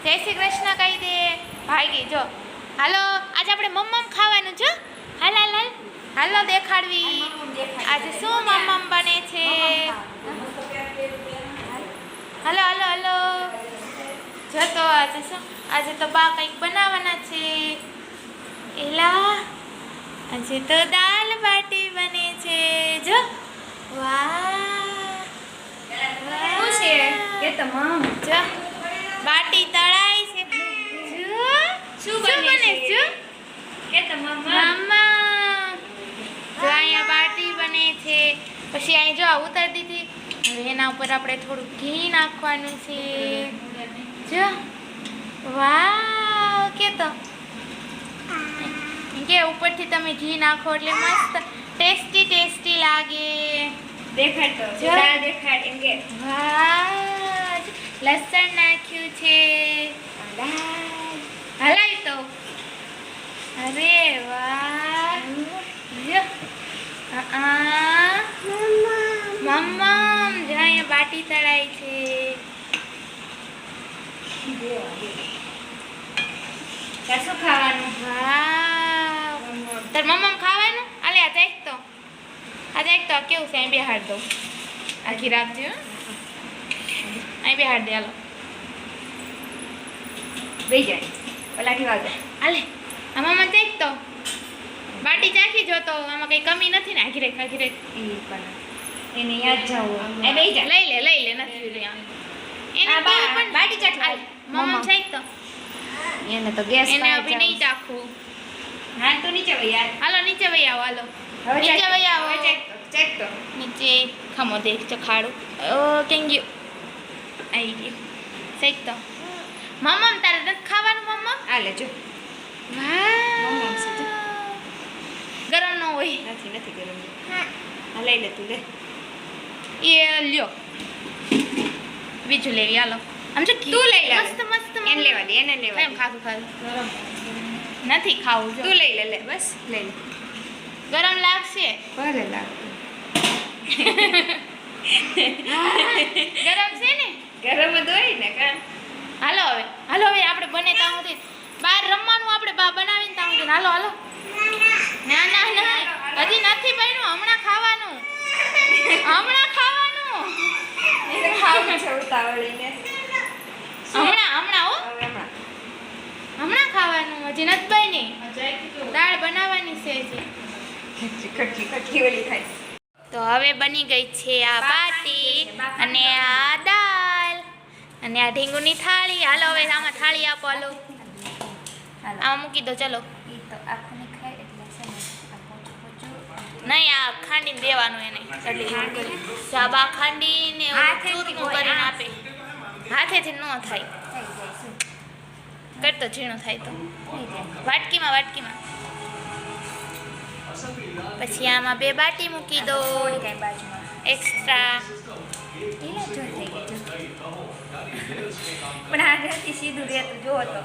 જય શ્રી કૃષ્ણ કહી દે ભાગી જો. હાલો આજે આપણે મમ્મમ ખાવાનું છે. હાલ હાલ હાલ હાલો દેખાડવી આજે શું મમ્મમ બને છે. હાલો હાલો હાલો જો તો આજે તો બા કંઈક બનાવવાના છે. એલા આજે તો દાલ બાટી બને છે. જો વાહ શું છે કે તમામ જો બાટી તળાય છે. શું બને છે કે તમામ મામા જો અહીંયા બાટી બને છે. પછી અહીં જો ઉતારી દીધી. હવે એના ઉપર આપણે થોડું ઘી નાખવાનું છે. જો વાહ કે તો કે ઉપરથી તમે ઘી નાખો એટલે મસ્ત ટેસ્ટી ટેસ્ટી લાગે. દેખાડ તો જો. દાળ દેખાડ એમ કે વાહ લસણ નાખ્યું છે. હલાય તો અરે વાહ જો મમ્મમ જો અહીંયા બાટી તળાય છે. કશું ખાવાનું વાહ તાર મમ્મમ ખાવાનું આલે આ દેખ તો કેવું છે. અહીં બેહાડ દઉં આખી રાખજો હો. અહીં બેહાડ દે હાલો બેહી જાય પલાઠી વાગે આલે આ મમ્મા દેખ તો બાટી ચાખી જો તો આમાં કઈ કમી નથી ને. આખી રેખ એ પણ એને યાદ જાવું એ બેહી જાય લઈ લે નથી રહ્યા એને આ પણ બાટી ચાખવા મમ્મા ચાખ તો એને તો ગેસ એને અભી નહીં ચાખવું. હા તો નીચે વઈ યાર હાલો નીચે વઈ આવો હાલો હવે નીચે વઈ આવો ચેક તો નીચે ખમો દેખ ચખાડું. ઓ કેમ ગયું આવી ગયું શેક તો. મમ્મમ તારે નથી ખાવાનું મમ્મમ. આ લેજો મમ્મમ છે જો. વાહ ગરમ ન હોય નથી ગરમ હા લઈ લે તું લે એ લ્યો બીજું લેવી હાલો. આમ જો તું લઈ લે મસ્ત એને લેવા દે એને લેવા એમ દે ખાધું નથી ખાવું જો તું લઈ લે બસ લઈ લે ગરમ લાગશે. ભલે લાગ ગરમ છે ને. ગરમ જ હોય ને કાં હાલો હવે આપણે બને ત્યાં સુધી બહાર રમવાનું આપણે બનાવીને ત્યાં સુધી હાલો ના હજી નથી બન્યું. હમણાં ખાવાનું એને ખાવું છે ઉતાવળીને હમણાં હો હવે હમણાં ખાવાનું હજી નથી બની. દાળ બનાવવાની છે હજી. ખટકી ઓલી થાય તો હવે બની ગઈ છે આ બાટી અને આ દાળ અને આ ઢીંગુની થાળી. હાલો હવે આમાં થાળી આપો. હાલો આમાં મૂકી દો ચલો. ઈ તો આખું નહીં ખાય એટલે છે ને આ પોચું નહીં આ ખાંડીને દેવાનું એને એટલે સાબા ખાંડીને ચૂરનું કરીને આપે. હાથેથી ન થાય થઈ જાય શું કરતો ઝીણું થાય તો થઈ જાય વાટકીમાં પછી આમાં 2 બાટી મૂકી દો કોઈ કાંઈ બાજુમાં એક્સ્ટ્રા. એને જો થઈ ગઈ જો પણ આ રહેતી સીધું રહેતું જોવો તો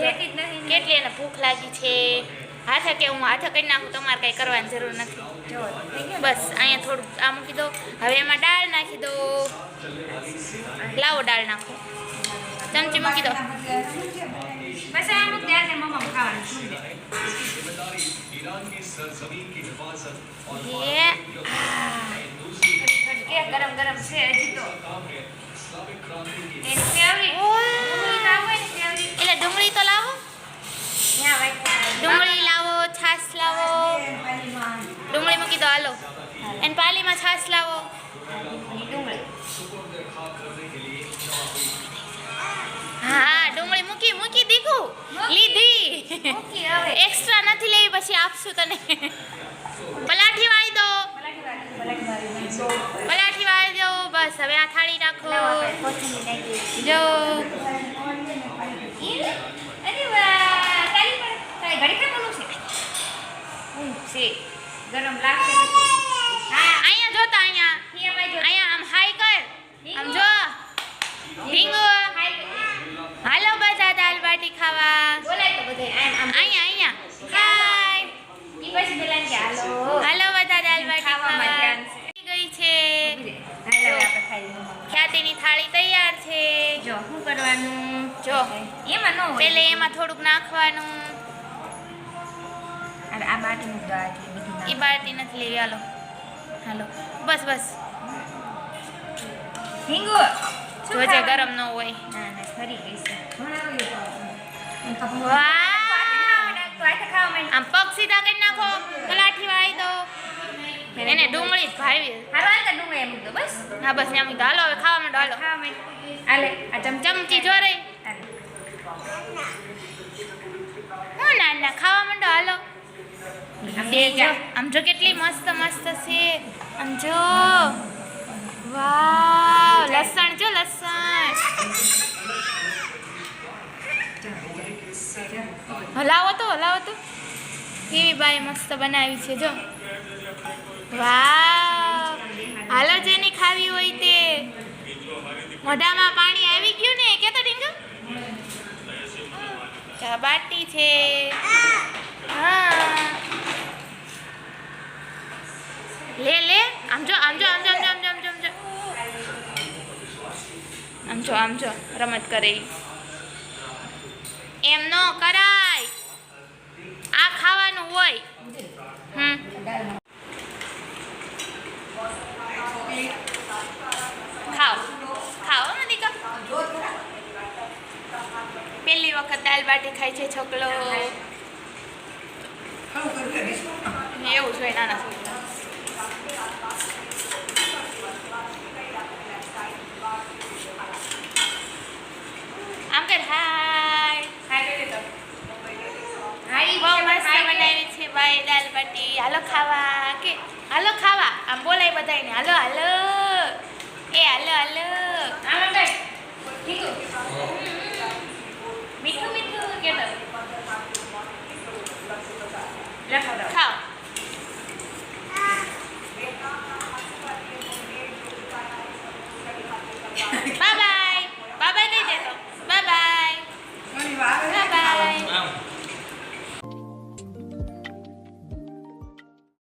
રહેતી જ નથી ને. કેટલી એને ભૂખ લાગી છે. હાથે કે હું હાથે કરી નાખું તમારે કંઈ કરવાની જરૂર નથી. જોવો તો થઈ ગયું બસ અહીંયા થોડુંક આ મૂકી દો. હવે એમાં દાળ નાખી દો. લાવો દાળ નાખો ચમચી મૂકી દો. બસ આ અમુક ત્યાં મમ્મા ખાવાનું શું દે એ કે ગરમ છે હજી તો એની ફેવરિટ એટલે ડુંગળી તો લાવો. ડુંગળી લાવો છાશ લાવો. ડુંગળી મૂકી દો હાલો. એને પાલીમાં છાશ લાવો. હા ડુંગળી મૂકી દીધું લીધી. એક્સ્ટ્રા નથી લેવી પછી આપશું તને. પલાઠી વાળી દો બસ. હવે આ થાળી રાખો જો. અરે વાહ તારી પર તારી ઘડી કેમ બોલું છે ગરમ લાગશે હા અહીંયા જોતા અહીંયા આમ હાઈ કર આમ જો ઢીંગો. હાલો બધા દાલ બાટી ખાવા. બોલાય તો બધે આમ અહીંયા હાય ઈ પછી પેલા કે હાલો હાલો બધા દાલ બાટી ખાવામાં ખાવા. ધ્યાન છે ગઈ છે હાલો આપણે ખાઈ લઈએ ખ્યાત બાટીની થાળી તૈયાર છે. જો શું કરવાનું જો. એમાં ન હોય પેલે એમાં થોડુંક નાખવાનું. અને આ બાટીનું તો આટલી બધી એ નાખ. બાટી નથી લેવી. હાલો હાલો બસ બસ. હિંગુ શું જોજે ખાવાનું? ગરમ ન હોય. ના ના ખરી ગઈ છે વાહ તો આ તો ખાવા માંડ. આમ પગ સીધા કરી નાખો. કલાઠી વાળી દો. એને ડુંગળી જ ભાવી. હાલો હાલ તો ડુંગળી મૂક દો બસ. હા બસ ત્યાં મૂકી દો. હાલો હવે ખાવા માંડો. હાલો ખાવા માંડ. હાલે આ ચમચી જો રહી. હાલે. હું નાના ખાવા માંડો. હાલો આમ બે જો. જા. આમ જો કેટલી મસ્ત મસ્ત છે. આમ જો વાવ લસણ જો લસણ. હલાવો તો કેવી બાઈ મસ્ત બનાવી છે જો. વાવ હાલો જેની ખાવી હોય તે. મોઢામાં પાણી આવી ગયું ને કે તો ડીંગુ. ચા બાટી છે. હા લે લે આમ જો રમત કરે ઈ. એમ નો કરાય. આ ખાવાનું હોય. ખાઓ મનિકા. પહેલી વખત દાલ બાટી ખાય છે છોકલો. એવું જોઈએ નાના છોકરા. આમ કર હાય. બહુ મસ્ત બનાવી છે ભાઈ દાલ બાટી. હાલો ખાવા કે હાલો ખાવા. આમ બોલાય બધાયને. હાલો હાલો. એ હાલો હાલો. આમાં બેઠ. ઠીક.